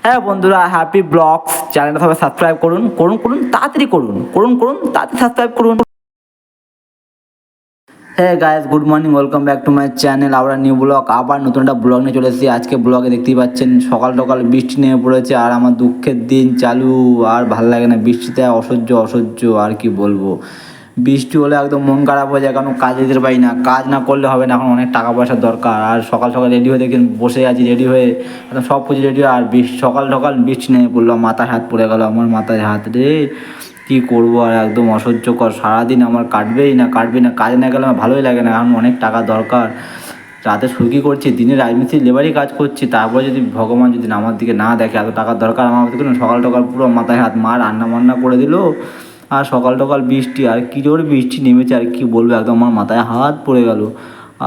হ্যাঁ বন্ধুরা, happy blogs চ্যানেলটা সবাই সাবস্ক্রাইব করুন করুন করুন তাড়াতাড়ি করুন করুন করুন তাড়াতাড়ি সাবস্ক্রাইব করুন। হ্যাঁ guys, good morning, welcome back to my channel. আবার নিউ ব্লগ, আবার নতুন একটা ব্লগ নিয়ে চলে এসেছি। আজকে ব্লগে দেখতেই পাচ্ছেন সকাল সকাল বৃষ্টি নেমে পড়েছে আর আমার দুঃখের দিন চালু। আর ভালো লাগে না, বৃষ্টিতে অসহ্য অসহ্য আর কি বলবো। বৃষ্টি হলে একদম মন খারাপ হয়ে যায়, কারণ কাজে যেতে পারি না, কাজ না করলে হবে না, এখন অনেক টাকা পয়সার দরকার। আর সকাল সকাল রেডি হয়ে দেখেন বসে আছি, রেডি হয়ে একদম সব কিছু রেডি হয়ে, আর সকাল সকাল বৃষ্টি নেমে পড়লো, মাথায় হাত পড়ে গেল, আমার মাথায় হাত রে। কী করবো আর, একদম অসহ্যকর। সারাদিন আমার কাটবেই না কাজে না গেলে আমার ভালোই লাগে না, কারণ অনেক টাকা দরকার। রাতে সুইগি করছি, দিনে রাজমিস্ত্রি লেবারই কাজ করছি, তারপরে যদি ভগবান যদি আমার দিকে না দেখে, এত টাকার দরকার আমার দেখুন। সকাল সকাল পুরো মাথায় হাত, মা রান্না বান্না করে দিল, আর সকাল সকাল বৃষ্টি, আর কী জোরে বৃষ্টি নেমেছে, আর কি বলবো, একদম আমার মাথায় হাত পড়ে গেল।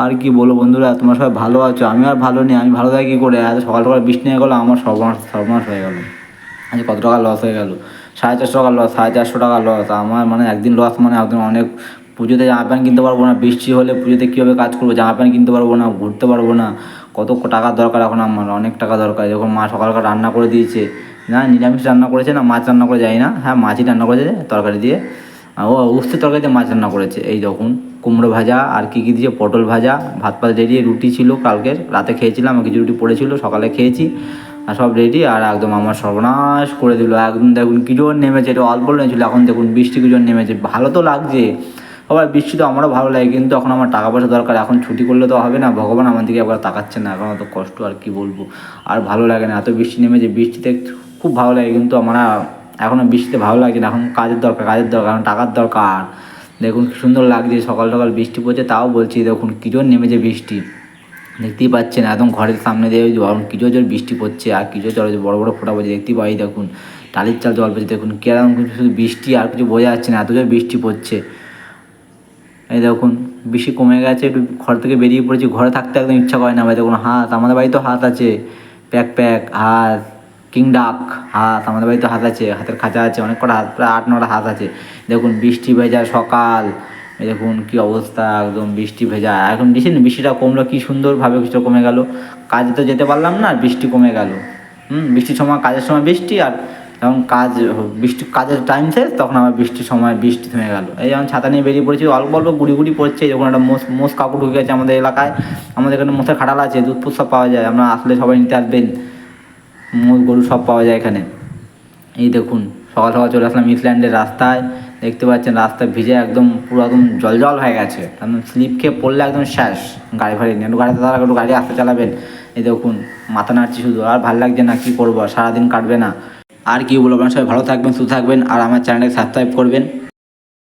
আর কি বলবো বন্ধুরা, তোমরা সবাই ভালো আছো? আমি আর ভালো নেই, আমি ভালো থাকি কী করে? এত সকাল সকাল বৃষ্টি নিয়ে গেলো, আমার সর্বনাশ সর্বনাশ হয়ে গেলো। আজ কত টাকা লস হয়ে গেল, 450 টাকা লস, 450 টাকা লস আমার। মানে একদিন লস মানে একদম অনেক। পুজোতে জামা প্যান্ট কিনতে পারবো না, বৃষ্টি হলে পুজোতে কীভাবে কাজ করবো? জামা প্যান্ট কিনতে পারবো না, ঘুরতে পারবো না। কত টাকার দরকার এখন আমার, অনেক টাকা দরকার। যখন মা সকালকার রান্না করে দিয়েছে, না নিরামিষ রান্না করেছে না মাছ রান্না করে, যাই না, হ্যাঁ মাছই রান্না করেছে তরকারি দিয়ে। ও উস্তের তরকারি দিয়ে মাছ রান্না করেছে। এই যখন কুমড়ো ভাজা আর কী কী দিয়েছে, পটল ভাজা, ভাত পাত রেডি, রুটি ছিল কালকের রাতে খেয়েছিলাম, কিছু রুটি পড়েছিল, সকালে খেয়েছি, আর সব রেডি। আর একদম আমার সর্বনাশ করে দিল একদম। দেখুন কি জোর নেমেছে, এটা অল্প নেমেছিল, এখন দেখুন বৃষ্টি কি জোর নেমেছে। ভালো তো লাগছে, আবার বৃষ্টি তো আমারও ভালো লাগে, কিন্তু এখন আমার টাকা পয়সা দরকার, এখন ছুটি করলে তো হবে না। ভগবান আমার দিকে একবার তাকাচ্ছে না, এখন অত কষ্ট আর কি বলবো। আর ভালো লাগে না, এত বৃষ্টি নেমেছে, বৃষ্টিতে খুব ভালো লাগে, কিন্তু আমার এখন বৃষ্টিতে ভালো লাগছে না, এখন কাজের দরকার, এখন টাকার দরকার। দেখুন কি সুন্দর লাগছে, সকাল সকাল বৃষ্টি পড়ছে, তাও বলছি দেখুন কি জোর নেমেছে বৃষ্টি, দেখতেই পাচ্ছেন একদম ঘরের সামনে দিয়ে কি জোর জোর বৃষ্টি পড়ছে, আর কি জোর জল বড় বড় ফোঁটা পড়ছে, দেখতেই পাই দেখুন। টালির চাল জল পড়ছে, দেখুন কেরকম কিছু, শুধু বৃষ্টি আর কিছু বোঝা যাচ্ছে না, এত জোর বৃষ্টি পড়ছে। এই দেখুন বৃষ্টি কমে গেছে, একটু ঘর থেকে বেরিয়ে পড়েছি, ঘরে থাকতে একদম ইচ্ছা করে না ভাই। দেখুন হাঁস, আমাদের বাড়ি তো হাঁস আছে, প্যাক প্যাক হাঁস, কিং ডাক হাঁস, আমাদের বাড়িতে হাঁস আছে, হাতের খাঁচা আছে, অনেক কটা হাঁস, প্রায় 8-9টা হাঁস আছে। দেখুন বৃষ্টি ভেজা সকাল, এই দেখুন কী অবস্থা, একদম বৃষ্টি ভেজা। এখন বৃষ্টিটা কমলো, কী সুন্দরভাবে বৃষ্টিটা কমে গেল। কাজে তো যেতে পারলাম না, বৃষ্টি কমে গেল। বৃষ্টির সময়, কাজের সময় বৃষ্টি, আর যখন কাজের টাইম শেষ, তখন আবার বৃষ্টির সময় বৃষ্টি থেমে গেল। এই যেমন ছাতা নিয়ে বেরিয়ে পড়েছি, অল্প অল্প গুড়ি গুড়ি পড়ছে, যখন একটা মোষ কাকু ঢুকে গেছে আমাদের এলাকায়। আমাদের এখানে মোষের খাটাল আছে, দুধ ফুধ সব পাওয়া যায়, আমরা আসলে সবাই নিতে আসবেন, মোষ গরু সব পাওয়া যায় এখানে। এই দেখুন সকাল সকাল চলে আসলাম ইসল্যান্ডের রাস্তায়, দেখতে পাচ্ছেন রাস্তায় ভিজে একদম পুরো একদম জল জল হয়ে গেছে, একদম স্লিপ খেয়ে পড়লে একদম শেষ। গাড়ি ফাড়ি নিয়ে একটু গাড়িতে দাঁড়া, একটু গাড়ি আসতে চালাবেন। এই দেখুন মাথা নাড়ছি শুধু, আর ভালো লাগছে না, কী করবো, সারাদিন কাটবে না। আর কি বলবো, আপনারা সবাই ভালো থাকবেন, সুস্থ থাকবেন, আর আমার চ্যানেলটাকে সাবস্ক্রাইব করবেন।